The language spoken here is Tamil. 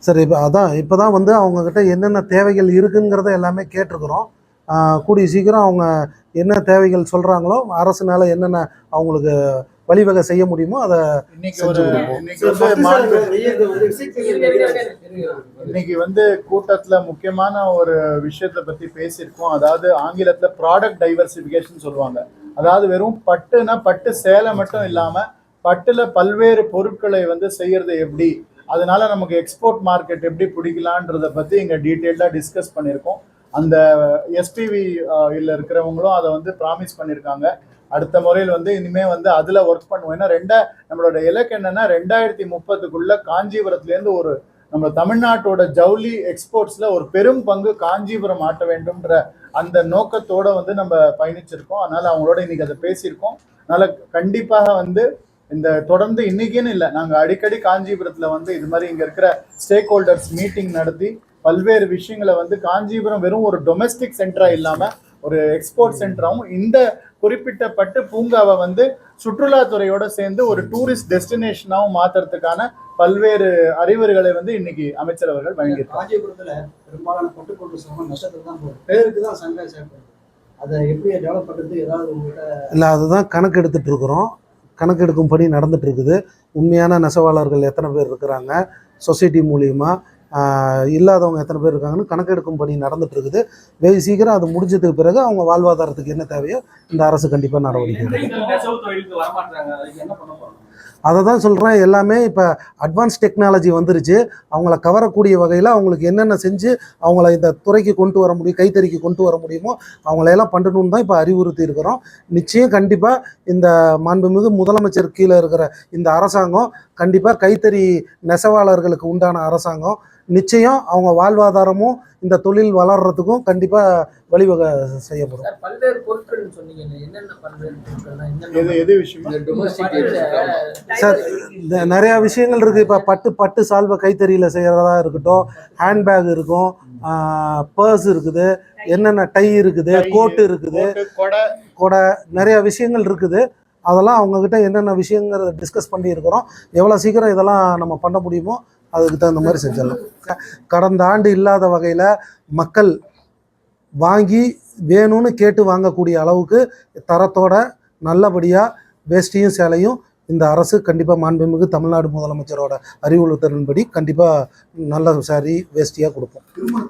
சரி, இப்போ தான் வந்து அவங்கக்கிட்ட என்னென்ன தேவைகள் இருக்குங்கிறத எல்லாமே கேட்டிருக்கிறோம். கூடிய சீக்கிரம் அவங்க என்ன தேவைகள் சொல்கிறாங்களோ, அரசுனால என்னென்ன அவங்களுக்கு வழிவகை செய்ய முடியுமோ அதை செஞ்சு கொடுப்போம். இன்னைக்கு வந்து கூட்டத்தில் முக்கியமான ஒரு விஷயத்தை பற்றி பேசியிருக்கோம். அதாவது ஆங்கிலத்தில் ப்ராடக்ட் டைவர்சிஃபிகேஷன் சொல்லுவாங்க. அதாவது வெறும் பட்டுனா பட்டு சேலை மட்டும் இல்லாமல் பட்டுல பல்வேறு பொருட்களை வந்து செய்யறது எப்படி, அதனால நமக்கு எக்ஸ்போர்ட் மார்க்கெட் எப்படி பிடிக்கலான்றதை பற்றி இங்கே டீட்டெயில்டாக டிஸ்கஸ் பண்ணியிருக்கோம். அந்த எஸ்பிவி இருக்கிறவங்களும் அதை வந்து ப்ராமிஸ் பண்ணியிருக்காங்க. அடுத்த முறையில் வந்து இனிமேல் வந்து அதில் ஒர்க் பண்ணுவோம். ஏன்னா நம்மளோட இலக்கு என்னன்னா 2030 காஞ்சிபுரத்துலேருந்து ஒரு நம்ம தமிழ்நாட்டோட ஜவுளி எக்ஸ்போர்ட்ஸில் ஒரு பெரும் பங்கு காஞ்சிபுரம் ஆட்ட வேண்டும்ன்ற அந்த நோக்கத்தோட வந்து நம்ம பயணிச்சிருக்கோம். அதனால் அவங்களோட இன்னைக்கு அதை பேசியிருக்கோம். அதனால் கண்டிப்பாக வந்து இந்த தொடர்ந்து இன்னைக்குன்னு இல்லை, நாங்கள் அடிக்கடி காஞ்சிபுரத்தில் வந்து இது மாதிரி இங்கே இருக்கிற ஸ்டேக் ஹோல்டர்ஸ் மீட்டிங் நடத்தி பல்வேறு விஷயங்களை வந்து காஞ்சிபுரம் வெறும் ஒரு டொமெஸ்டிக் சென்டராக இல்லாமல் ஒரு எக்ஸ்போர்ட் சென்டராகவும் இந்த குறிப்பிட்ட பட்டு பூங்காவை வந்து சுற்றுலாத்துறையோட சேர்ந்து ஒரு டூரிஸ்ட் டெஸ்டினேஷனாகவும் மாற்றுறதுக்கான பல்வேறு அறிவுரைகளை வந்து இன்னைக்கு அமைச்சர் அவர்கள் வழங்கியிருக்காங்க. காஞ்சிபுரத்தில் பெரும்பாலான பட்டுக்கொண்டு சங்கம் நஷ்டத்துக்கு தான் போகுது, பேருக்கு தான் சங்கம் சேர்க்கணும். அதை எப்படி டெவலப் பண்ணுறது ஏதாவது உங்கள்கிட்ட இல்லை? அதுதான் கணக்கு எடுத்துகிட்டு இருக்கிறோம். கணக்கு எடுக்கும்படி நடந்துட்டு இருக்குது. உண்மையான நெசவாளர்கள் எத்தனை பேர் இருக்கிறாங்க, சொசைட்டி மூலியமாக இல்லாதவங்க எத்தனை பேர் இருக்காங்கன்னு கணக்கெடுக்கும் பணி நடந்துட்டு இருக்குது. வெகு சீக்கிரம் அது முடிஞ்சதுக்கு பிறகு அவங்க வாழ்வாதாரத்துக்கு என்ன தேவையோ இந்த அரசு கண்டிப்பாக நடவடிக்கை எடுக்கும். அதை தான் சொல்கிறேன். எல்லாமே இப்போ அட்வான்ஸ் டெக்னாலஜி வந்துருச்சு. அவங்கள கவரக்கூடிய வகையில் அவங்களுக்கு என்னென்ன செஞ்சு அவங்கள இந்த துறைக்கு கொண்டு வர முடியும், கைத்தறிக்கு கொண்டு வர முடியுமோ அவங்களையெல்லாம் பண்ணணும்னு தான் இப்போ அறிவுறுத்தி இருக்கிறோம். நிச்சயம் கண்டிப்பாக இந்த மாண்புமிகு முதலமைச்சர் கீழே இருக்கிற இந்த அரசாங்கம் கண்டிப்பாக கைத்தறி நெசவாளர்களுக்கு உண்டான அரசாங்கம். நிச்சயம் அவங்க வாழ்வாதாரமும் இந்த தொழில் வளர்றதுக்கும் கண்டிப்பாக வழிவகை செய்யப்படும். சார், நிறையா விஷயங்கள் இருக்குது. இப்போ பட்டு சால்வை கைத்தறியில் செய்கிறதா இருக்கட்டும், ஹேண்ட்பேக் இருக்கும், பர்ஸ் இருக்குது, என்னென்ன டை இருக்குது, கோட்டு இருக்குது, கொடை, நிறையா விஷயங்கள் இருக்குது. அதெல்லாம் அவங்கக்கிட்ட என்னென்ன விஷயங்கிறத டிஸ்கஸ் பண்ணி இருக்கிறோம். எவ்வளோ சீக்கிரம் இதெல்லாம் நம்ம பண்ண முடியுமோ அதுக்கு தகுந்த மாதிரி செஞ்சிடலாம். கடந்த ஆண்டு இல்லாத வகையில் மக்கள் வாங்கி வேணும்னு கேட்டு வாங்கக்கூடிய அளவுக்கு தரத்தோட நல்லபடியாக வேஷ்டியும் சேலையும் இந்த அரசு கண்டிப்பாக மாண்புமிகு தமிழ்நாடு முதலமைச்சரோட அறிவுறுத்தலின்படி கண்டிப்பாக நல்ல சாரி வேஷ்டியாக கொடுப்போம்.